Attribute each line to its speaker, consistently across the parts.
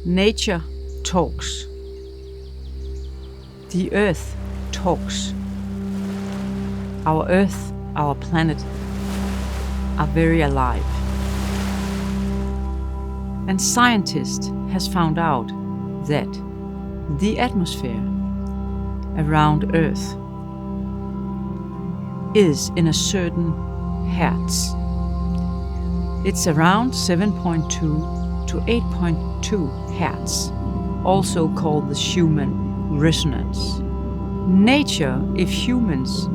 Speaker 1: Nature talks. The earth talks. Our earth, our planet, are very alive. And scientists has found out that the atmosphere around Earth is in a certain hertz. It's around 7.2 to 8.2 hertz, also called the Schumann resonance. Nature, if humans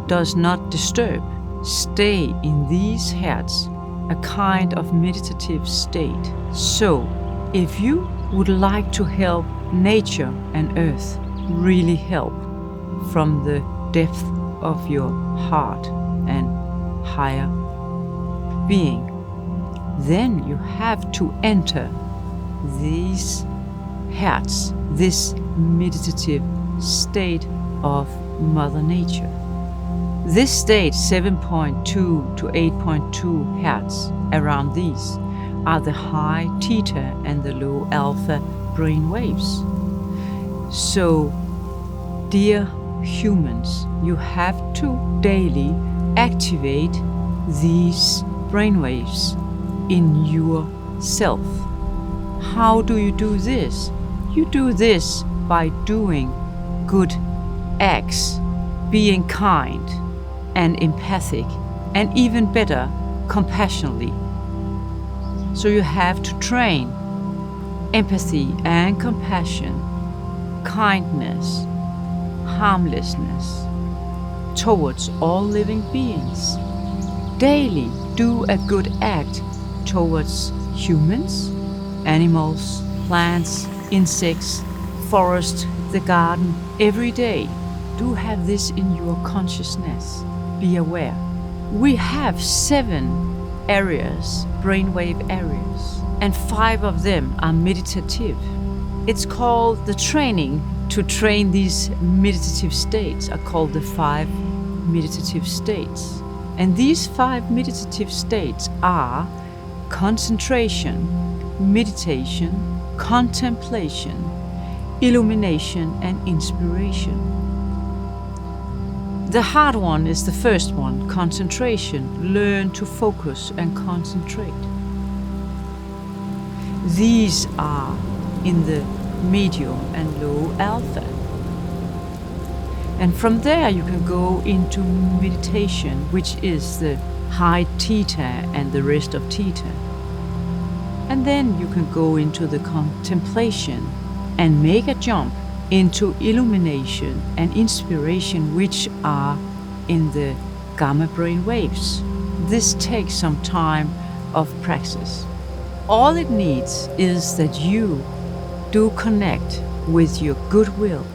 Speaker 1: does not disturb, stay in these hertz, a kind of meditative state. So, if you would like to help nature and earth really help from the depth of your heart and higher being, then you have to enter these hertz, this meditative state of Mother Nature. This state, 7.2 to 8.2 hertz, around these are the high theta and the low alpha brain waves. So, dear humans, you have to daily activate these brain waves in yourself. How do you do this? You do this by doing good acts, being kind and empathic, and even better, compassionately. So you have to train empathy and compassion, kindness, harmlessness towards all living beings. Daily do a good act towards humans, animals, plants, insects, forest, the garden. Every day do have this in your consciousness. Be aware. We have 7 areas, brainwave areas, and 5 of them are meditative. It's called the training to train these meditative states are called the 5 meditative states. And these 5 meditative states are concentration, meditation, contemplation, illumination, and inspiration. The hard one is the first one, concentration. Learn to focus and concentrate. These are in the medium and low alpha. And from there you can go into meditation, which is the high theta and the rest of theta. And then you can go into the contemplation and make a jump into illumination and inspiration, which are in the gamma brain waves. This takes some time of practice. All it needs is that you do connect with your goodwill,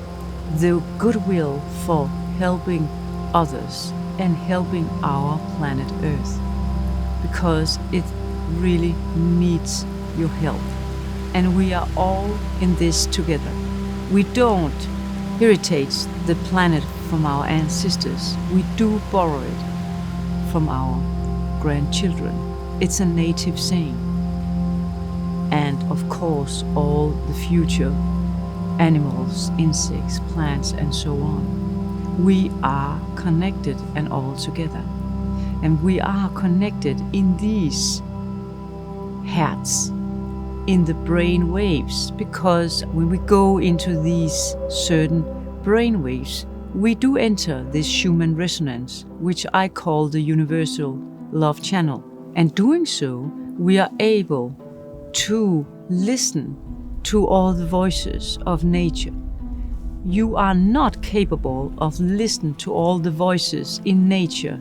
Speaker 1: the goodwill for helping others and helping our planet Earth, because it really needs your help. And we are all in this together. We don't heritage the planet from our ancestors. We do borrow it from our grandchildren. It's a native saying. And of course, all the future animals, insects, plants, and so on. We are connected and all together. And we are connected in these hertz, in the brain waves, because when we go into these certain brain waves, we do enter this Schumann resonance, which I call the universal love channel. And doing so, we are able to listen to all the voices of nature. You are not capable of listening to all the voices in nature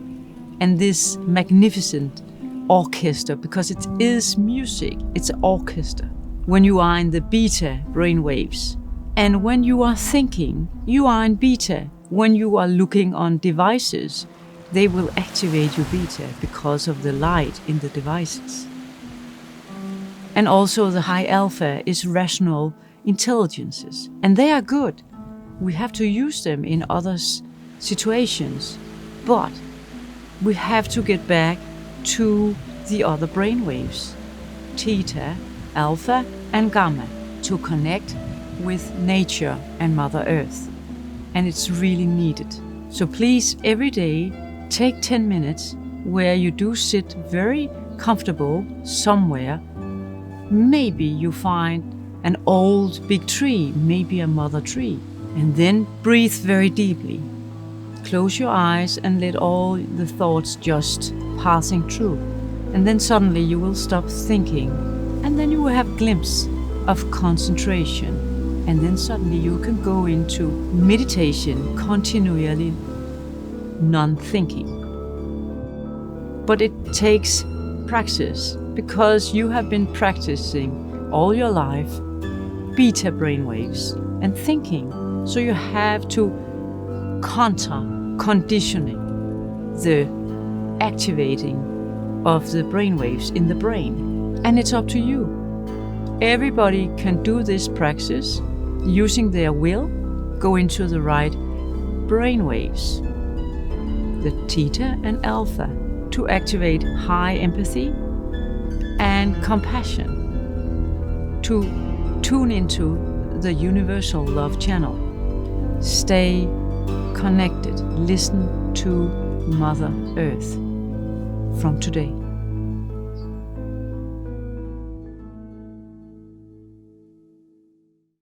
Speaker 1: and this magnificent orchestra, because it is music, it's an orchestra. When you are in the beta brainwaves, and when you are thinking, you are in beta. When you are looking on devices, they will activate your beta because of the light in the devices. And also the high alpha is rational intelligences, and they are good. We have to use them in other situations, but we have to get back to the other brainwaves, theta, alpha, and gamma to connect with nature and Mother Earth. And it's really needed. So please, every day, take 10 minutes where you do sit very comfortable somewhere. Maybe you find an old big tree, maybe a mother tree, and then breathe very deeply. Close your eyes and let all the thoughts just passing through. And then suddenly you will stop thinking, and then you will have a glimpse of concentration. And then suddenly you can go into meditation, continually non-thinking. But it takes practice, because you have been practicing all your life beta brainwaves and thinking. So you have to conditioning the activating of the brainwaves in the brain. And it's up to you. Everybody can do this practice using their will, go into the right brainwaves, the theta and alpha, to activate high empathy and compassion, to tune into the universal love channel. Stay connected. Listen to Mother Earth from today.